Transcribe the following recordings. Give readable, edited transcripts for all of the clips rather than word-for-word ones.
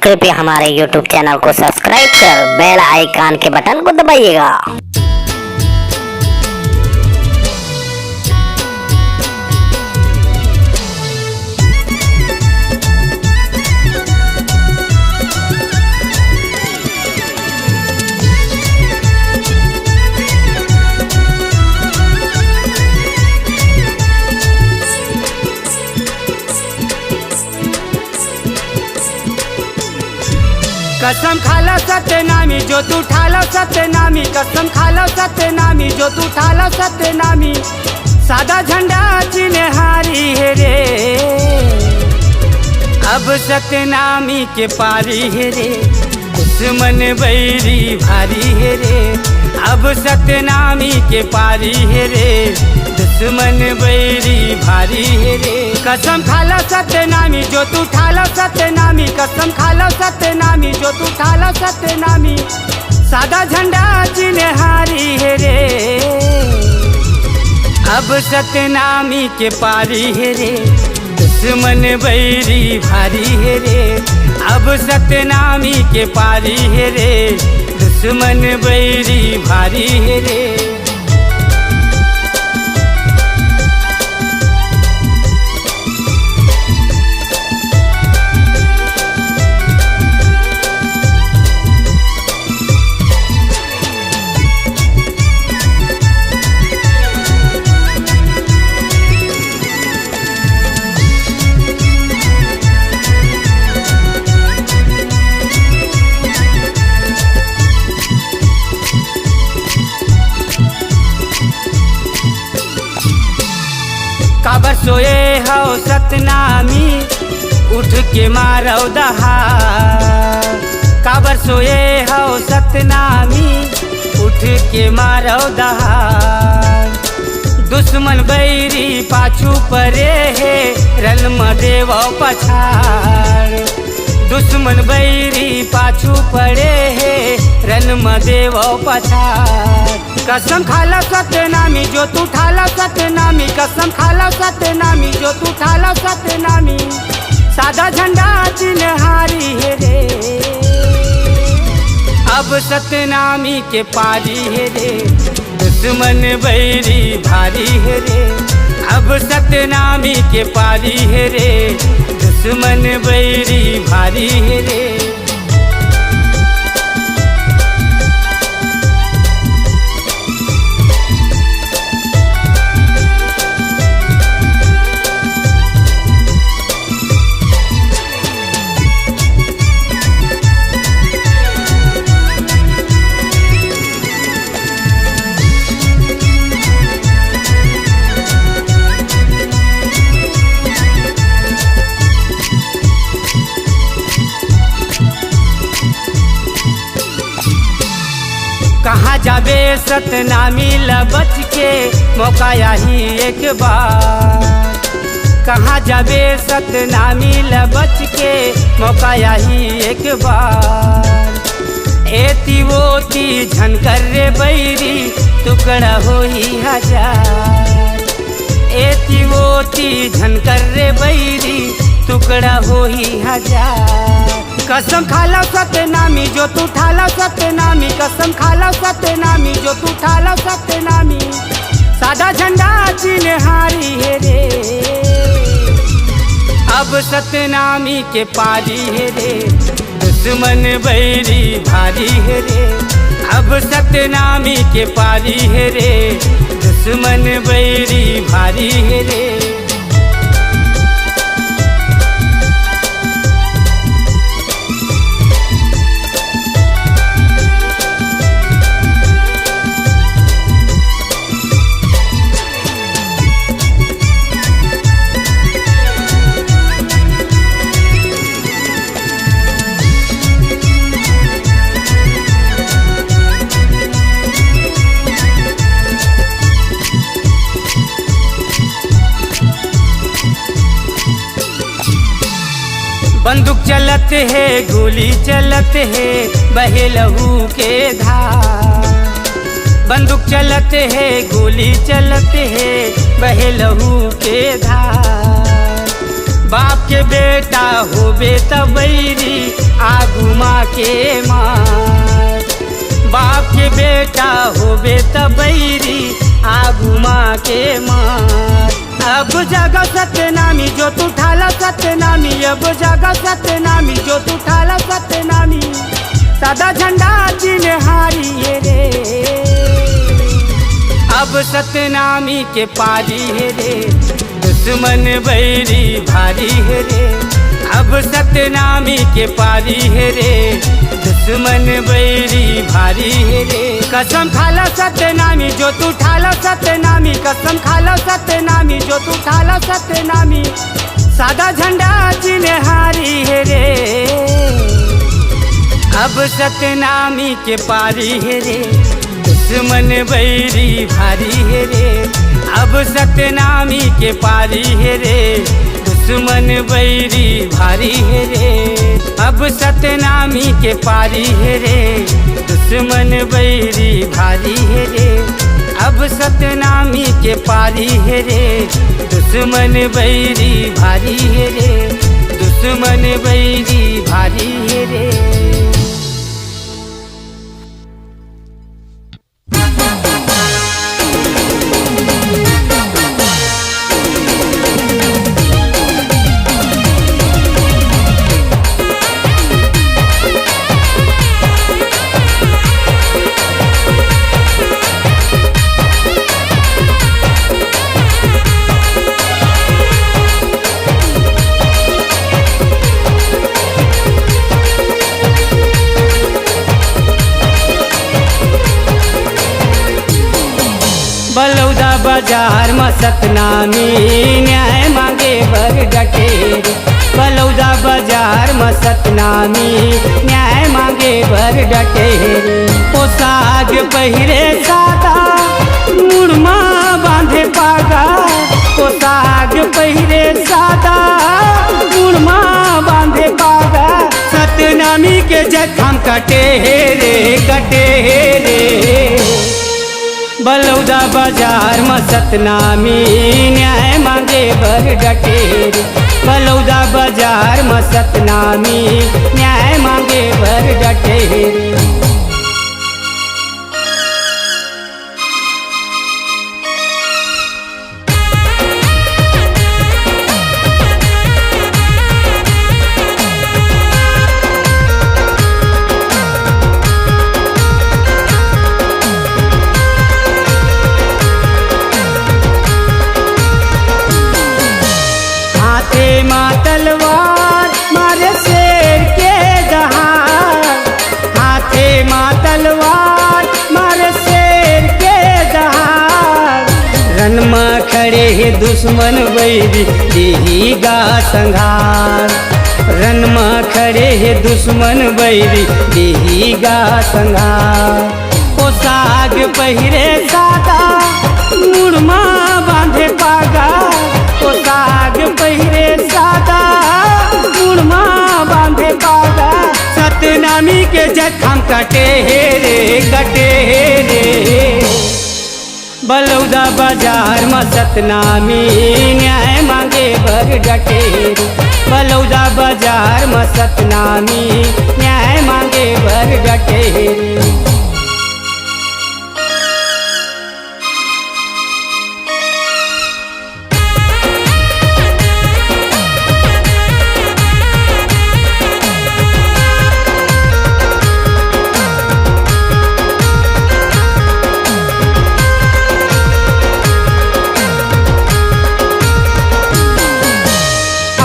कृपया हमारे YouTube channel को सब्सक्राइब कर बेल आइकन के बटन को दबाइएगा। कसम खाला सत्यनामी जो तू ठाला सत्यनामी, कसम खाला सत्यनामी जो तू ठाला सत्यनामी। सादा झंडा चिन्हारी है रे, अब सत्यनामी के पारी है रे। दुश्मन बैरी भारी है रे, अब सत्यनामी के पारी है रे। दुश्मन बैरी भारी है रे। कसम खाला सत्यनामी जो तू ठाला सत्यनामी, कसम खाला सत्यनामी जो तू ठाला सत्यनामी। सादा झंडा चिन्हारी है रे, अब सत्यनामी के पारी है रे। दुश्मन बैरी भारी है रे, अब सत्यनामी के पारी है रे। दुश्मन बैरी भारी है रे। काबर सोए हो सतनामी, उठ के मारो दहाड़। काबर सोए हो सतनामी, उठ के मारो दहाड़। दुश्मन बैरी पाछू परे है, रन देव पछाड़। दुश्मन बैरी पाछू पड़े है, रन देव पछाड़। कसम खाला सत्यनामी जो तू ठाला सत्यनामी, कसम खाला सत्यनामी जो तू ठाला सत्यनामी। सादा झंडा चिन्हारी है रे, अब सत्यनामी के पारी है रे। दुश्मन बैरी भारी है रे, अब सत्यनामी के पारी है रे। दुश्मन बैरी भारी है रे। कहाँ जाबे सतनामी बच के, मौका यही एक बार। कहाँ जाबे सतनामी बच के, मौका यही एक बार। एती वोती झनकर रे बैरी, टुकड़ा हो ही हजार। एती वोती झनकर रे बैरी, टुकड़ा हो ही हजार। कसम खाला सत्यनामी जो तू ठाला सत्यनामी, कसम खाला सत्यनामी जो तू ठाला सत्यनामी। सादा झंडा चिन्हारी है रे, अब सत्यनामी के पारी है रे। दुश्मन बैरी भारी है रे, अब सत्यनामी के पारी है रे। दुश्मन बैरी भारी है रे। बंदूक चलत है, गोली चलत है, बहे लहू के धार। बंदूक चलत है, गोली चलत है, बहे लहू के धार। बाप के बेटा हो बेटा बैरी, के मार। बाप के बेटा होबे त बैरी आगू माँ के मार। अब जगह सत्यनामी जो तू ठाला सत्यनामी, अब जगह सत्यनामी जो तू ठाला सत्यनामी। सदा झंडा चिन्हारी रे, अब सत्यनामी के पारी है रे, दुश्मन बैरी भारी है रे। अब सत्यनामी के पारी है रे, दुश्मन बैरी भारी है रे। कसम खाला सत्यनामी जो तू ठाला सत्यनामी, कसम खाला सत्यनामी जो तू ठाला सत्यनामी। सादा झंडा चिन्हारी है रे, अब सत्यनामी के पारी है रे, दुश्मन बैरी भारी है रे। अब सत्यनामी के पारी है रे, दुश्मन बैरी भारी है रे। अब सत्यनामी के पारी है रे, दुश्मन बैरी भारी है रे। अब सत्यनामी के पारी है रे, दुश्मन बैरी भारी है रे, दुश्मन बैरी भारी है रे। बलौदा बाजार में सतनामी न्याय मांगे बर डटेर। बलौदा बाजार में सतनामी न्याय मांगे बर डटेर। ओ साग पहिरे सादा मुड़मा बांधे पागा, ओ साग पहिरे सादा मुड़मा बांधे पागा। सतनामी के जखम कटे रे कटे रे। बलौदा बाजार में सतनामी न्याय मांगे बर डटेर। बलौदा बाजार में सतनामी न्याय मांगे बर डटेर। माँ तलवार मारे शेर के दहाड़, हाथे माँ तलवार मारे शेर के दहाड़। रन में खड़े है दुश्मन बैरी देहीगा संघार। रन में खड़े है दुश्मन बैरी देहीगा संघार। ओ साग पहिरे सादा मुड़मा बांधे पागा, ओ साग पहिरे सादा मुड़मा बांधे पागा। सतनामी के जखम कटे रे कटे रे। बलौदा बाजार में सतनामी न्याय मांगे बर डटेर। बलौदा बाजार में सतनामी न्याय मांगे बर डटेर।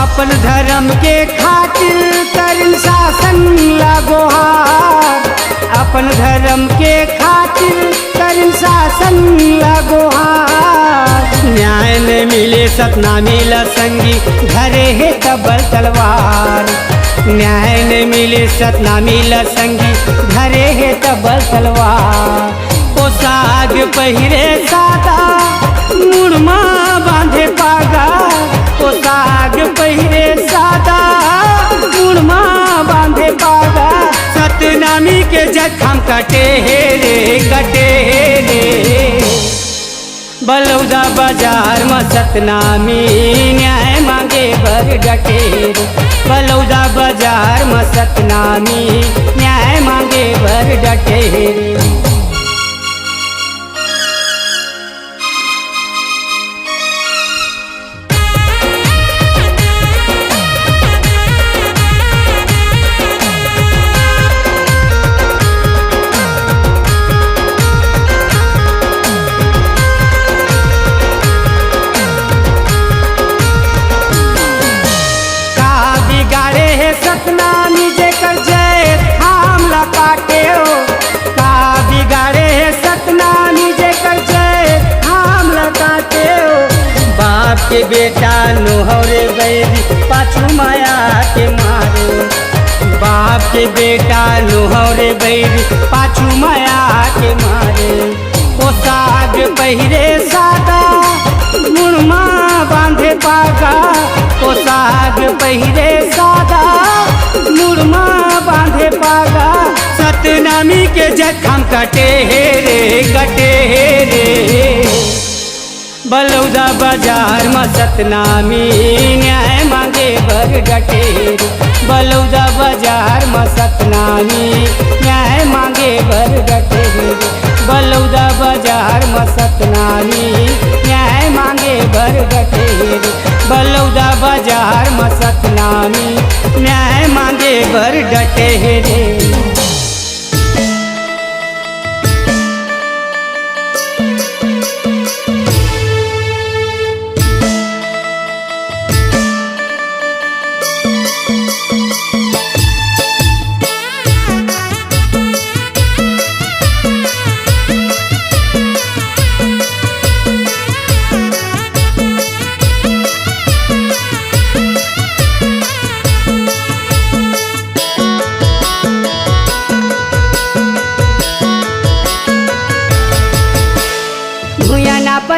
अपन धर्म के खातिर करिन शासन लागो हार। अपन धर्म के खातिर करिन शासन लागो हार। न्याय न मिले सतनामी ला संगी धरे है तबल तलवार। न्याय न मिले सतनामी ला संगी धरे है तबल तलवार। ओ साग पहिरे सादा मुड़मा बांधे पागा, ओ साग पहिरे सादा मुड़मा बांधे पागा। सतनामी के जखम कटे रे कटे रे। बलौदा बाजार में सतनामी न्याय मांगे मांगे बर डटे रे। बलौदा बाजार में सतनामी न्याय मांगे बर डटे रे। सतनामी जेकर जय थाम ला काटे हो, का बिगाड़े है सतनामी जेकर जय थाम ला काटे हो। बाप के बेटा नोहरे बैरी पाछू माया के मारे, बाप के बेटा नोहरे बैरी पाछू माया के मारे। पोशाक पहिरे सादा मुरमा बांधे पागा, पोशाक पहिरे सादा मुरमा बांधे पागा। सतनामी के जखम कटे रे कटे रे। बलौदा बाजार में सतनामी न्याय मांगे बर डटे रे। बलौदा बाजार में सतनामी न्याय मांगे बर डटे रे। बलौदा बाजार में सतनामी न्याय मांगे बर डटे रे। बलौदा बाजार में सतनामी न्याय मांगे बर डटे रे।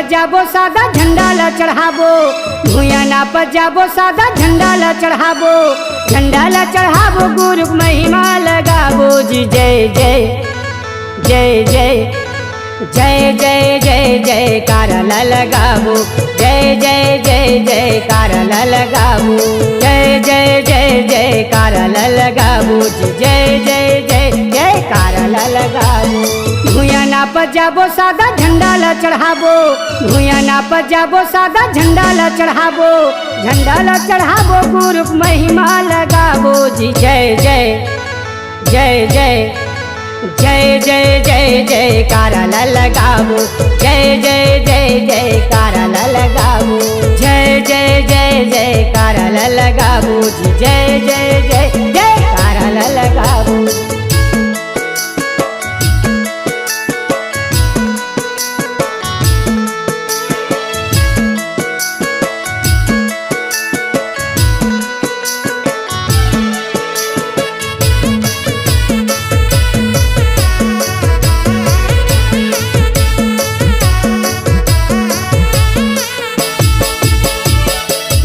जाबो सादा झंडा ला चढ़ाबो, भूया ना पजाबो सादा झंडा ला चढ़ाबो। झंडा ला चढ़ाबो गुरु महिमा लगाबो जी। जय जय जय जय जय जय जय जय कारा ला लगाबो। जय जय जय जय कारा ला लगाबो। जय जय जय जय कारा ला लगाबो जी। जय जय जय जय कारा ला लगाबो। भूया ना पजाबो सादा झंडा ला चढ़ाबो, भूया ना पजाबो सादा झंडा ला चढ़ाबो। झंडा ला चढ़ाबो गुरु महिमा लगाबो जी। जय जय जय जय जय जय जय जय कारा ला लगाबो। जय जय जय जय कारा ला लगाबो। जय जय जय जय कारा ला लगाबो जी। जय जय जय जय कारा ला लगाबो।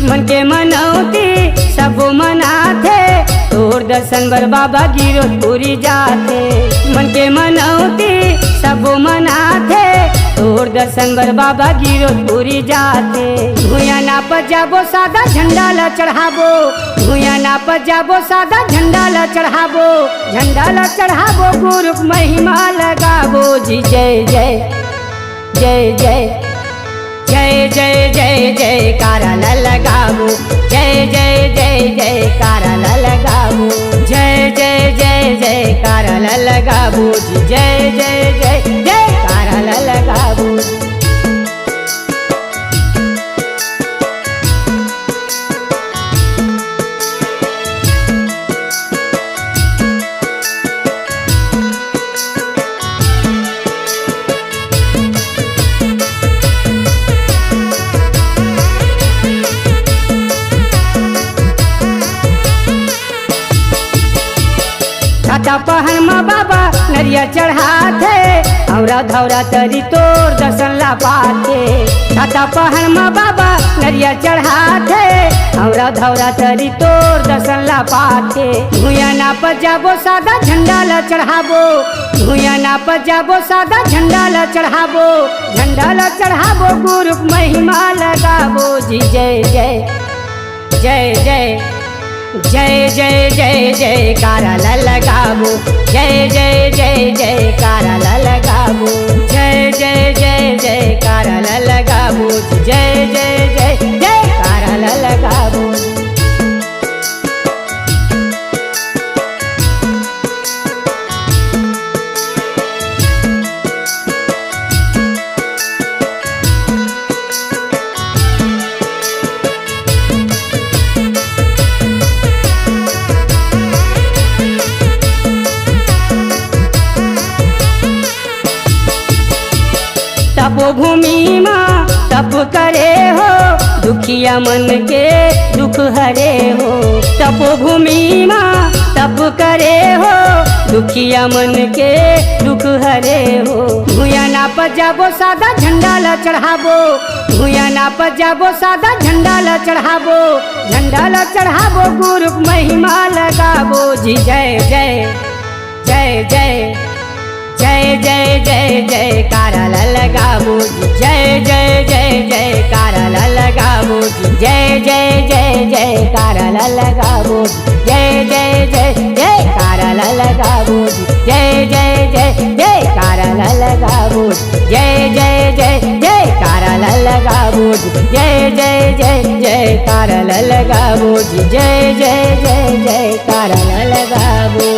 मन के मनौती सब मनाथे, तोर दर्शन बर बाबा गिरधपुरी जाते। मन के मनौती सब मनाथे, तोर दर्शन बर बाबा गिरधपुरी जाते। भूया ना पजाबो सादा झंडा ला चढ़ाबो, भूया ना पजाबो सादा झंडा ला चढ़ाबो। झंडा ला चढ़ाबो गुरु महिमा लगाबो जी। जय जय जय जय जय जय जय जय कारा ला लगाबो। जय जय जय जय कारा ला लगाबो। जय जय जय जय कारा ला लगाबो जी। जय जय जय जय कारा ला लगाबो। छाता पहन में बाबा नरिया चढ़ाते, औरा धौरा तरी तोर दर्शन ला पाते। छाता पहन में बाबा नरिया चढ़ाते, औरा धौरा तरी तोर दर्शन ला पाते। भूया ना पजाबो सादा झंडा ला चढ़ाबो, भूया ना पजाबो सादा झंडा ला चढ़ाबो। झंडा ला चढ़ाबो गुरु महिमा लगाबो जी। जय जय जय जय जय जय जय जय कारा लगाबो जय जय जय जय कारा लगाबो जय जय जय जय कारा लगाबो जय जय जय जय कारा लगाबो। तपोभूमि माँ तप करे हो दुखिया मन के दुख हरे हो। तपोभूमि माँ तप करे हो दुखिया मन के दुख हरे हो। भूया ना पजाबो सादा झंडा ला चढ़ाबो भूया ना पजाबो सादा झंडा ला चढ़ाबो गुरु महिमा लगाबो जी जय जय जय जय जय जय जय जय कारा लगाबो जय जय जय जय कारा लगाबो जय जय जय जय कारा लगाबो जय जय जय जय कारा लगाबो जय जय जय जय कारा लगाबो जय जय जय जय कारा लगाबो जय जय जय जय कारा लगाबो जय जय जय जय कारा लगाबो।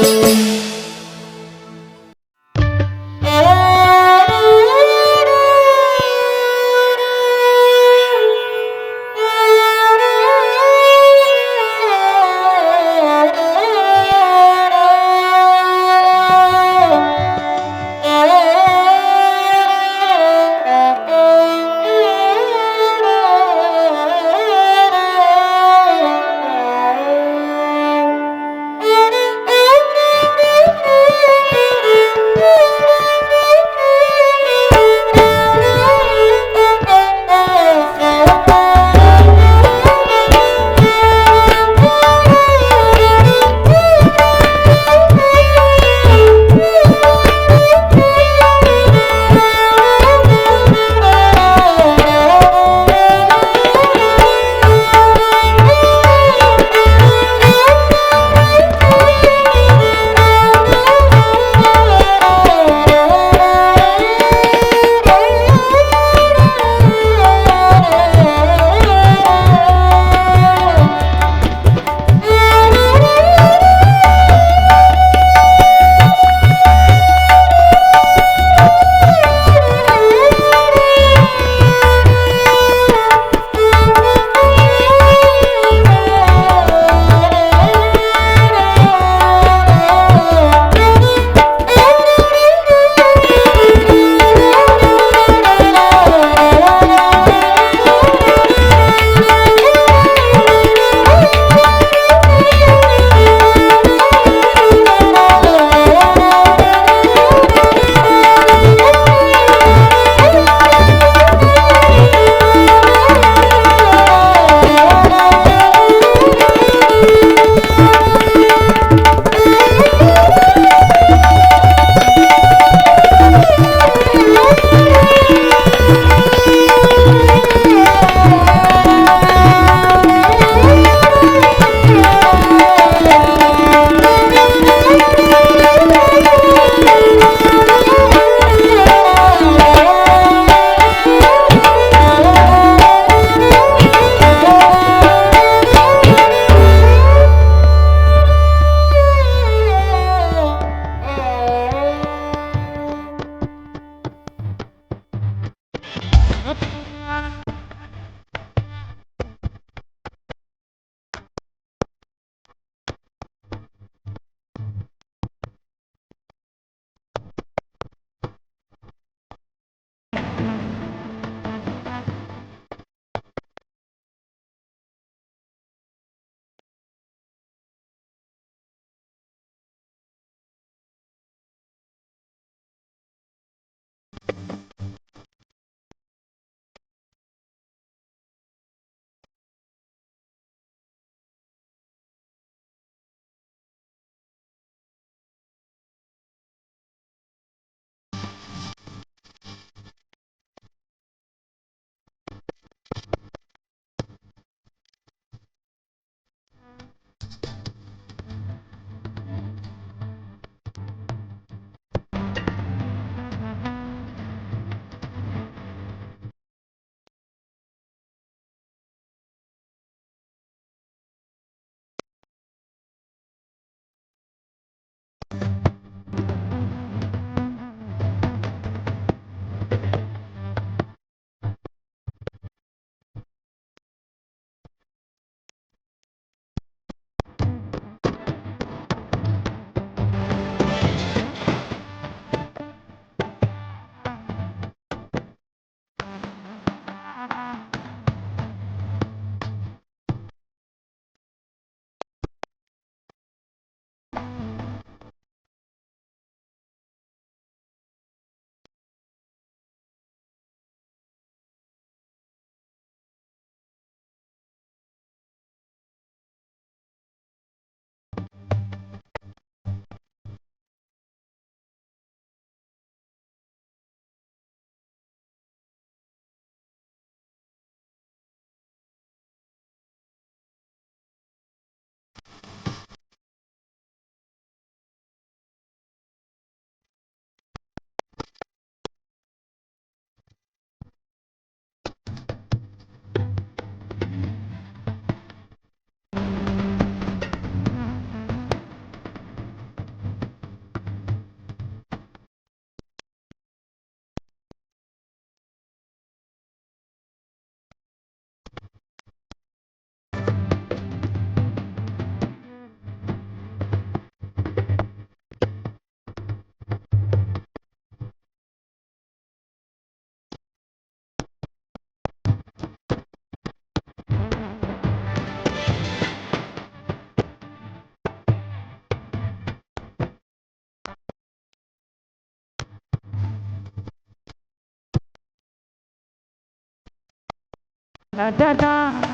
Da da da.